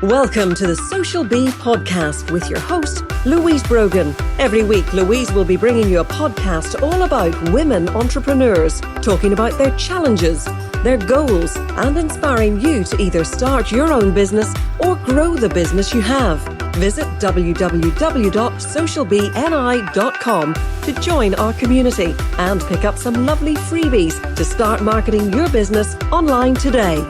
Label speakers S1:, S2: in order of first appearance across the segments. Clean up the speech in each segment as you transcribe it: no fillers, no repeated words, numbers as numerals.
S1: Welcome to the Social Bee podcast with your host, Louise Brogan. Every week, Louise will be bringing you a podcast all about women entrepreneurs, talking about their challenges, their goals, and inspiring you to either start your own business or grow the business you have. Visit www.socialbni.com to join our community and pick up some lovely freebies to start marketing your business online today.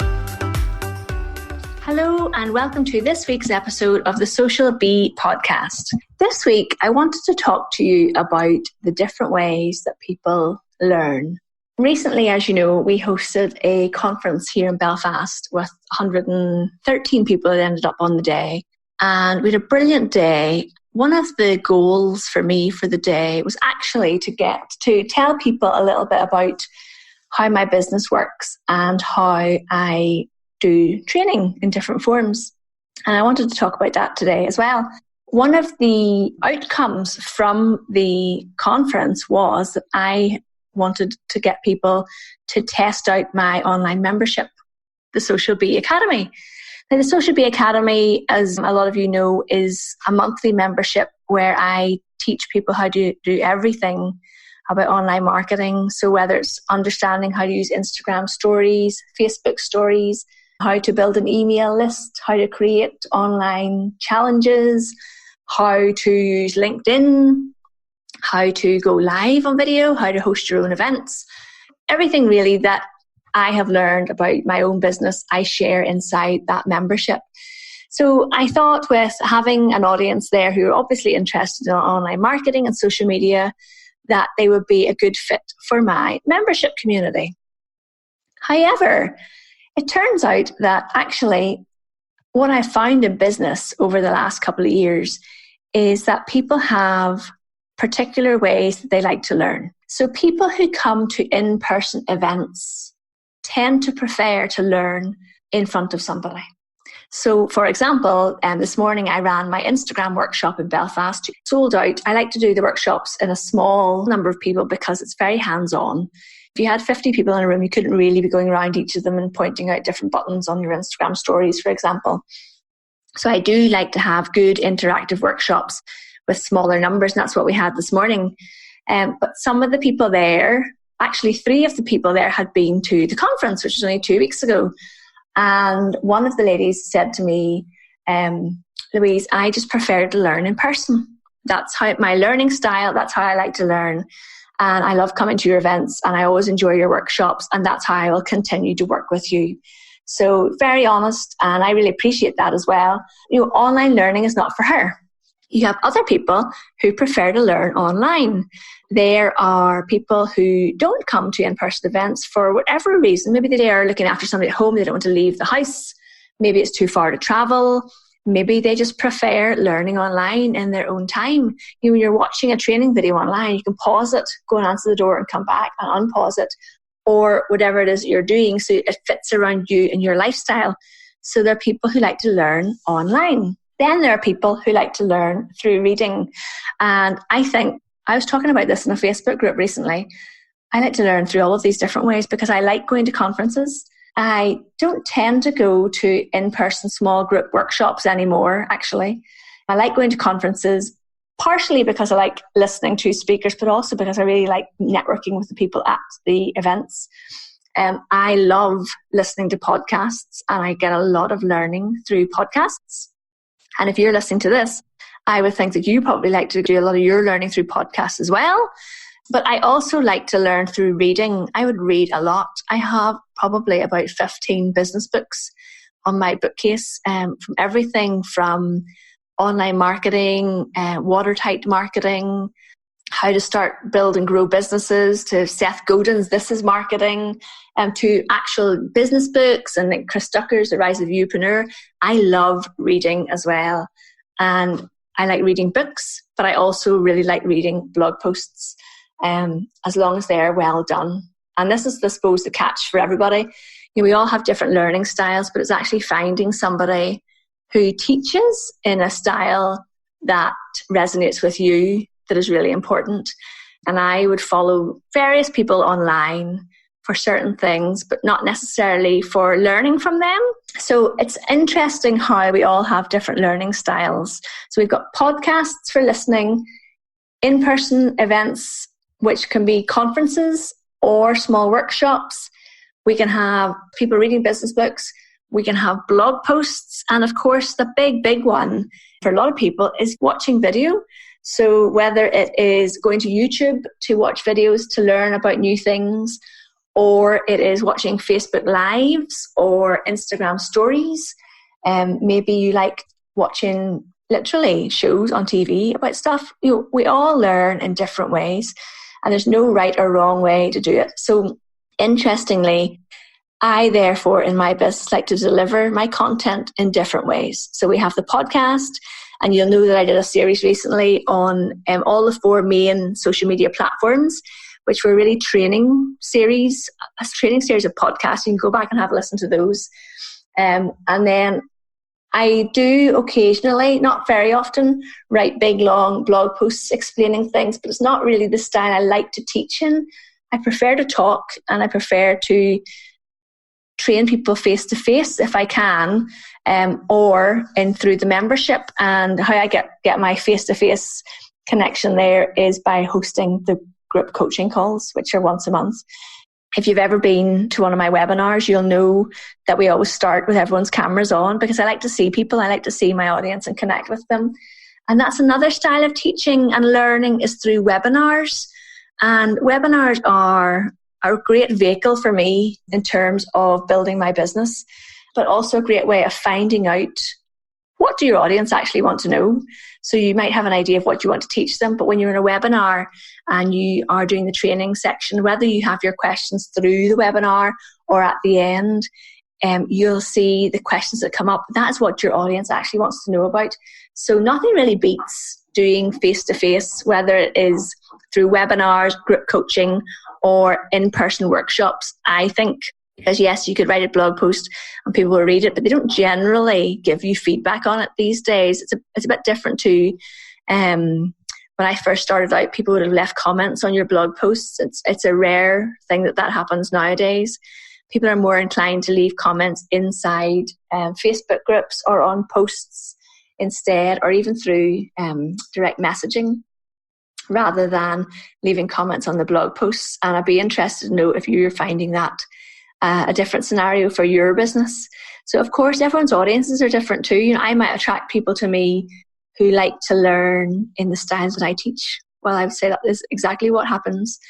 S2: Hello and welcome to this week's episode of the Social Bee podcast. This week I wanted to talk to you about the different ways that people learn. Recently, as you know, we hosted a conference here in Belfast with 113 people that ended up on the day, and we had a brilliant day. One of the goals for me for the day was actually to get to tell people a little bit about how my business works and how I do training in different forms. And I wanted to talk about that today as well. One of the outcomes from the conference was that I wanted to get people to test out my online membership, the Social Bee Academy. Now, the Social Bee Academy, as a lot of you know, is a monthly membership where I teach people how to do everything about online marketing. So whether it's understanding how to use Instagram stories, Facebook stories, how to build an email list, how to create online challenges, how to use LinkedIn, how to go live on video, how to host your own events. Everything really that I have learned about my own business, I share inside that membership. So I thought with having an audience there who are obviously interested in online marketing and social media, that they would be a good fit for my membership community. However, it turns out that actually what I found in business over the last couple of years is that people have particular ways that they like to learn. So people who come to in-person events tend to prefer to learn in front of somebody. So for example, this morning I ran my Instagram workshop in Belfast, sold out. I like to do the workshops in a small number of people because it's very hands-on. If you had 50 people in a room, you couldn't really be going around each of them and pointing out different buttons on your Instagram stories, for example. So I do like to have good interactive workshops with smaller numbers, and that's what we had this morning. But some of the people there, actually 3 of the people there had been to the conference, which was only 2 weeks ago. And one of the ladies said to me, Louise, I just prefer to learn in person. That's how my learning style, that's how I like to learn. And I love coming to your events and I always enjoy your workshops, and that's how I will continue to work with you. So very honest, and I really appreciate that as well. You know, online learning is not for her. You have other people who prefer to learn online. There are people who don't come to in-person events for whatever reason. Maybe they are looking after somebody at home, they don't want to leave the house. Maybe it's too far to travel. Maybe they just prefer learning online in their own time. You know, when you're watching a training video online, you can pause it, go and answer the door and come back and unpause it, or whatever it is that you're doing so it fits around you and your lifestyle. So there are people who like to learn online. Then there are people who like to learn through reading. And I think, I was talking about this in a Facebook group recently, I like to learn through all of these different ways because I like going to conferences. I don't tend to go to in-person small group workshops anymore, actually. I like going to conferences, partially because I like listening to speakers, but also because I really like networking with the people at the events. I love listening to podcasts, and I get a lot of learning through podcasts. And if you're listening to this, I would think that you probably like to do a lot of your learning through podcasts as well. But I also like to learn through reading. I would read a lot. I have probably about 15 business books on my bookcase, from everything from online marketing, watertight marketing, how to start, build and grow businesses, to Seth Godin's This is Marketing, to actual business books, and like Chris Ducker's The Rise of the Youpreneur. I love reading as well. And I like reading books, but I also really like reading blog posts, as long as they're well done. And this is, I suppose, the catch for everybody. You know, we all have different learning styles, but it's actually finding somebody who teaches in a style that resonates with you that is really important. And I would follow various people online for certain things, but not necessarily for learning from them. So it's interesting how we all have different learning styles. So we've got podcasts for listening, in-person events, which can be conferences or small workshops. We can have people reading business books. We can have blog posts. And of course, the big one for a lot of people is watching video. So whether it is going to YouTube to watch videos to learn about new things, or it is watching Facebook Lives or Instagram stories. Maybe you like watching literally shows on TV about stuff. We all learn in different ways, and there's no right or wrong way to do it. So interestingly, I therefore in my business like to deliver my content in different ways. So we have the podcast, and you'll know that I did a series recently on all the 4 main social media platforms, which were really a training series of podcasts. You can go back and have a listen to those. And then I do occasionally, not very often, write big, long blog posts explaining things, but it's not really the style I like to teach in. I prefer to talk, and I prefer to train people face-to-face if I can, or through the membership. And how I get my face-to-face connection there is by hosting the group coaching calls, which are once a month. If you've ever been to one of my webinars, you'll know that we always start with everyone's cameras on, because I like to see people, I like to see my audience and connect with them. And that's another style of teaching and learning, is through webinars. And webinars are a great vehicle for me in terms of building my business, but also a great way of finding out what do your audience actually want to know. So you might have an idea of what you want to teach them, but when you're in a webinar and you are doing the training section, whether you have your questions through the webinar or at the end, you'll see the questions that come up. That's what your audience actually wants to know about. So nothing really beats doing face-to-face, whether it is through webinars, group coaching, or in-person workshops, I think. Because yes, you could write a blog post and people will read it, but they don't generally give you feedback on it these days. It's a bit different to when I first started out, people would have left comments on your blog posts. It's a rare thing that happens nowadays. People are more inclined to leave comments inside Facebook groups or on posts instead, or even through direct messaging, rather than leaving comments on the blog posts. And I'd be interested to know if you're finding that a different scenario for your business. So of course, everyone's audiences are different too. I might attract people to me who like to learn in the styles that I teach. Well, I would say that is exactly what happens.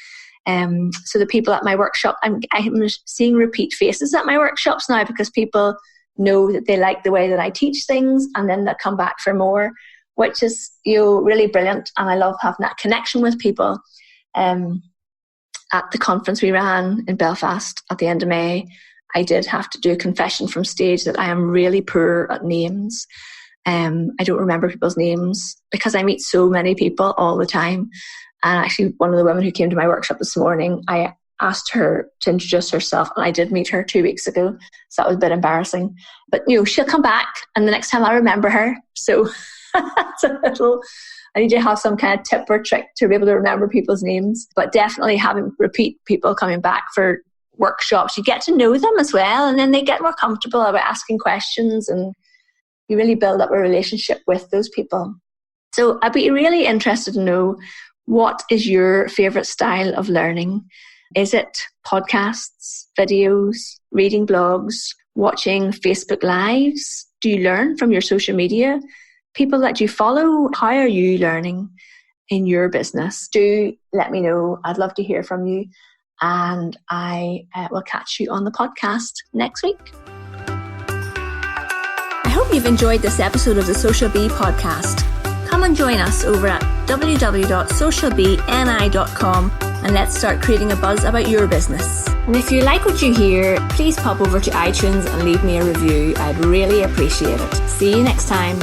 S2: So the people at my workshop, I'm seeing repeat faces at my workshops now, because people know that they like the way that I teach things, and then they'll come back for more, which is really brilliant. And I love having that connection with people. At the conference we ran in Belfast at the end of May, I did have to do a confession from stage that I am really poor at names. I don't remember people's names because I meet so many people all the time. And actually, one of the women who came to my workshop this morning, I asked her to introduce herself, and I did meet her 2 weeks ago. So that was a bit embarrassing. But she'll come back, and the next time I'll remember her. So that's a little... I need to have some kind of tip or trick to be able to remember people's names. But definitely having repeat people coming back for workshops, you get to know them as well, and then they get more comfortable about asking questions, and you really build up a relationship with those people. So I'd be really interested to know, what is your favourite style of learning? Is it podcasts, videos, reading blogs, watching Facebook Lives? Do you learn from your social media? People that you follow, how are you learning in your business? Do let me know. I'd love to hear from you. And I will catch you on the podcast next week. I hope you've enjoyed this episode of the Social Bee podcast. Come and join us over at www.socialbeeni.com, and let's start creating a buzz about your business. And if you like what you hear, please pop over to iTunes and leave me a review. I'd really appreciate it. See you next time.